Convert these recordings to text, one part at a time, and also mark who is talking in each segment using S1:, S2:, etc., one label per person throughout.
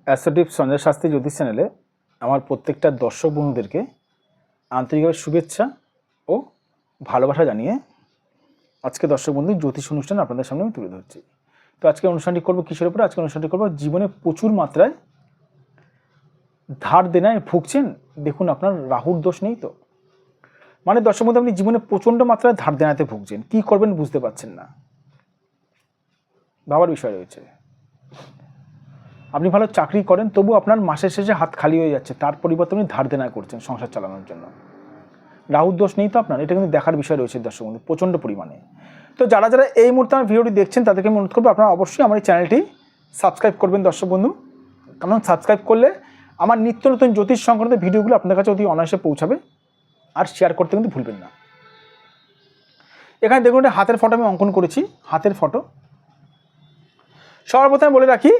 S1: অ্যাস্ট্রোটিপ সঞ্জয় শাস্ত্রী জ্যোতিষ চ্যানেলে আমার প্রত্যেকটা দর্শক বন্ধুদেরকে আন্তরিকভাবে শুভেচ্ছা ও ভালোবাসা জানিয়ে আজকে দর্শক বন্ধু জ্যোতিষ অনুষ্ঠান আপনাদের সামনে আমি তুলে ধরছি। তো আজকে অনুষ্ঠানটি করবো কিসের উপরে? আজকে অনুষ্ঠানটি করবো জীবনে প্রচুর মাত্রায় ধার দেনায় ভুগছেন। দেখুন, আপনার রাহুর দোষ নেই তো? মানে দর্শক বন্ধু, আপনি জীবনে প্রচণ্ড মাত্রায় ধার দেনাতে ভুগছেন, কী করবেন বুঝতে পারছেন না, ভাবার বিষয় রয়েছে। আপনি ভালো চাকরি করেন, তবু আপনার মাসের শেষে হাত খালি হয়ে যাচ্ছে, তার পরিবর্তে আপনি ধার দেনা করছেন সংসার চালানোর জন্য। রাহুর দোষ নেই তো আপনার? এটা কিন্তু দেখার বিষয় রয়েছে দর্শক বন্ধু, প্রচণ্ড পরিমাণে। তো যারা যারা এই মুহূর্তে আমার ভিডিওটি দেখছেন তাদেরকে আমি অনুরোধ করবো, আপনারা অবশ্যই আমার এই চ্যানেলটি সাবস্ক্রাইব করবেন দর্শক বন্ধু। কারণ সাবস্ক্রাইব করলে আমার নিত্য নতুন জ্যোতিষ সংক্রান্ত ভিডিওগুলো আপনাদের কাছে অতি অনায়াসে পৌঁছাবে। আর শেয়ার করতে কিন্তু ভুলবেন না। এখানে দেখুন, একটা হাতের ফটো আমি অঙ্কন করেছি, হাতের ফটো। সর্বপ্রথমে বলে রাখি,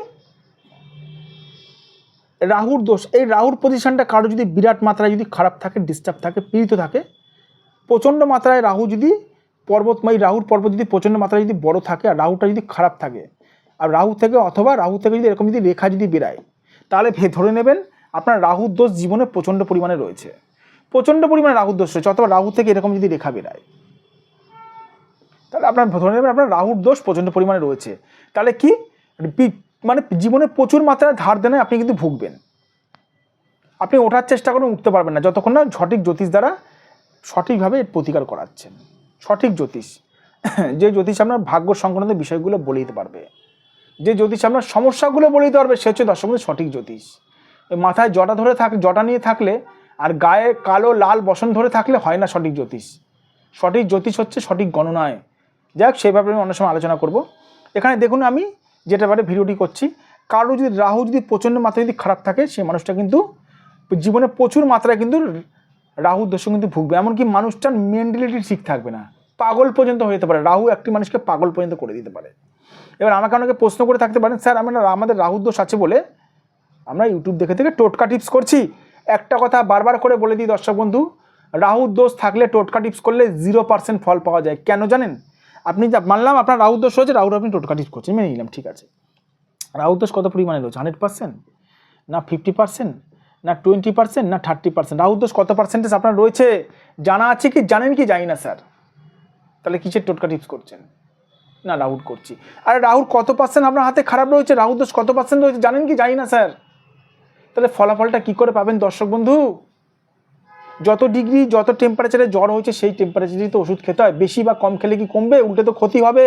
S1: রাহুর দোষ, এই রাহুর পজিশনটা কারো যদি বিরাট মাত্রায় যদি খারাপ থাকে, ডিস্টার্ব থাকে, পীড়িত থাকে, প্রচণ্ড মাত্রায় রাহু যদি পর্বতময় রাহুর পর্বত যদি প্রচণ্ড মাত্রায় যদি বড় থাকে আর রাহুটা যদি খারাপ থাকে, আর রাহু থেকে অথবা রাহু থেকে যদি এরকম যদি রেখা যদি বেরায়, তাহলে ধরে নেবেন আপনার রাহুর দোষ জীবনে প্রচণ্ড পরিমাণে রয়েছে, প্রচণ্ড পরিমাণে রাহুর দোষ রয়েছে। অথবা রাহু থেকে এরকম যদি রেখা বেরায়, তাহলে আপনার ধরে নেবেন আপনার রাহুর দোষ প্রচণ্ড পরিমাণে রয়েছে। তাহলে কি মানে জীবনে প্রচুর মাত্রায় ধার দেনায় আপনি কিন্তু ভুগবেন। আপনি ওঠার চেষ্টা করুন, উঠতে পারবেন না যতক্ষণ না সঠিক জ্যোতিষ দ্বারা সঠিকভাবে এর প্রতিকার করাচ্ছেন। সঠিক জ্যোতিষ, যে জ্যোতিষ আপনার ভাগ্য সংক্রান্ত বিষয়গুলো বলে দিতে পারবে, যে জ্যোতিষ আপনার সমস্যাগুলো বলে দিতে পারবে, সে হচ্ছে দর্শক বন্ধু সঠিক জ্যোতিষ। মাথায় জটা ধরে জটা নিয়ে থাকলে আর গায়ে কালো লাল বসন ধরে থাকলে হয় না সঠিক জ্যোতিষ। সঠিক জ্যোতিষ হচ্ছে সঠিক গণনায়। যাই হোক, সেই ব্যাপারে আমি অন্য সময় আলোচনা করব। এখানে দেখুন, আমি যেটা ব্যাপারে ভিডিওটি করছি, কারো যদি রাহু যদি প্রচণ্ড মাত্রায় যদি খারাপ থাকে, সেই মানুষটা কিন্তু জীবনে প্রচুর মাত্রায় কিন্তু রাহুর দোষ কিন্তু ভুগবে। এমনকি মানুষটার মেন্টালিটি ঠিক থাকবে না, পাগল পর্যন্ত হয়ে যেতে পারে। রাহু একটি মানুষকে পাগল পর্যন্ত করে দিতে পারে। এবার আমাকে অনেকে প্রশ্ন করে থাকতে পারেন, স্যার আমাদের রাহুর দোষ আছে বলে আমরা ইউটিউব দেখে থেকে টোটকা টিপস করছি। একটা কথা বারবার করে বলে দিই দর্শক বন্ধু, রাহুর দোষ থাকলে টোটকা টিপস করলে 0% ফল পাওয়া যায়। কেন জানেন? আপনি যা মানলাম আপনার রাহুর দোষ হয়েছে, রাহুর আপনি টোটকা টিপস করছেন, মেনে নিলাম, ঠিক আছে। রাহুর দোষ কত পরিমাণে রয়েছে? 100%, না 50%, না 20%, না 30%? রাহুর দোষ কত পার্সেন্টেজ আপনার রয়েছে জানা আছে কি? জানেন কি? জানি না স্যার। তাহলে কিসের টোটকা টিপস করছেন? না রাহুর করছি। আরে রাহুর কত পার্সেন্ট আপনার হাতে খারাপ রয়েছে, রাহুর দোষ কত পার্সেন্ট রয়েছে জানেন কি? জানি না স্যার। তাহলে ফলাফলটা কি করে পাবেন দর্শক বন্ধু? যত ডিগ্রি যত টেম্পারেচারে জ্বর হয়েছে, সেই টেম্পারেচারেই তো ওষুধ খেতে হয়। বেশি বা কম খেলে কি কমবে? উল্টে তো ক্ষতি হবে।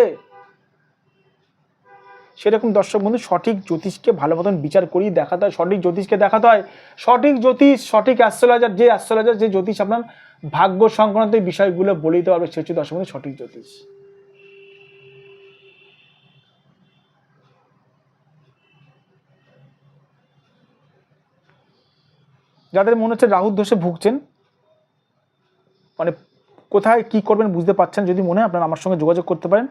S1: সেরকম দর্শক বন্ধু, সঠিক জ্যোতিষকে ভালো মতন বিচার করিয়ে দেখাতে হয়, সঠিক জ্যোতিষকে দেখাতে হয়। সঠিক জ্যোতিষ, সঠিক অ্যাস্ট্রোলজার, যে জ্যোতিষ আপনার ভাগ্য সংক্রান্ত বিষয়গুলো বলে দিতে পারবে, সে হচ্ছে দর্শক বন্ধু সঠিক জ্যোতিষ। যাদের মনে হচ্ছে রাহুর দোষে ভুগছেন, মানে কোথায় কি করবেন বুঝতে পারছেন, যদি মনে হয় আপনারা আমার সঙ্গে যোগাযোগ করতে পারেন।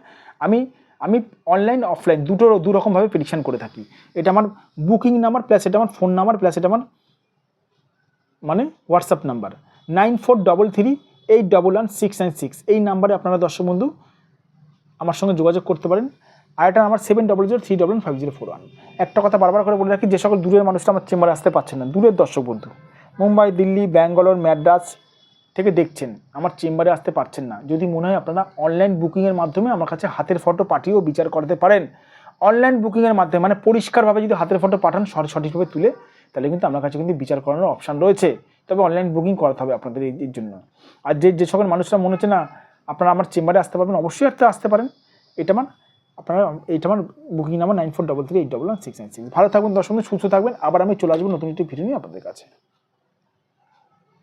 S1: আমি অনলাইন অফলাইন দু রকমভাবে প্রেডিকশন করে থাকি। এটা আমার বুকিং নাম্বার, প্লাস এটা আমার ফোন নাম্বার, প্লাস এটা আমার মানে হোয়াটসঅ্যাপ নাম্বার 9433811696। এই নাম্বারে আপনারা দর্শক বন্ধু আমার সঙ্গে যোগাযোগ করতে পারেন। আর এটা আমার 7003115041। একটা কথা বারবার করে বলে রাখি, যে সকল দূরের মানুষরা আমার চেম্বারে আসতে পারছেন না, দূরের দর্শক বন্ধু, মুম্বাই, দিল্লি, ব্যাঙ্গালোর, ম্যাড্রাস থেকে দেখছেন, আমার চেম্বারে আসতে পারছেন না, যদি মনে হয় আপনারা অনলাইন বুকিংয়ের মাধ্যমে আমার কাছে হাতের ফটো পাঠিয়েও বিচার করতে পারেন। অনলাইন বুকিংয়ের মাধ্যমে মানে পরিষ্কারভাবে যদি হাতের ফটো পাঠান সঠিকভাবে তুলে, তাহলে কিন্তু আমার কাছে কিন্তু বিচার করানোর অপশান রয়েছে। তবে অনলাইন বুকিং করাতে হবে আপনাদের এর জন্য। আর যে সকল মানুষরা মনে হচ্ছে না আপনারা আমার চেম্বারে আসতে পারবেন, অবশ্যই আসতে পারেন। এইটা আমার বুকিং নাম্বার 9433811696। ভালো থাকবেন দর্শক বন্ধু, সুস্থ থাকবেন। আবার আমি চলে আসবো নতুন একটি ভিডিও নিয়ে আপনাদের কাছে।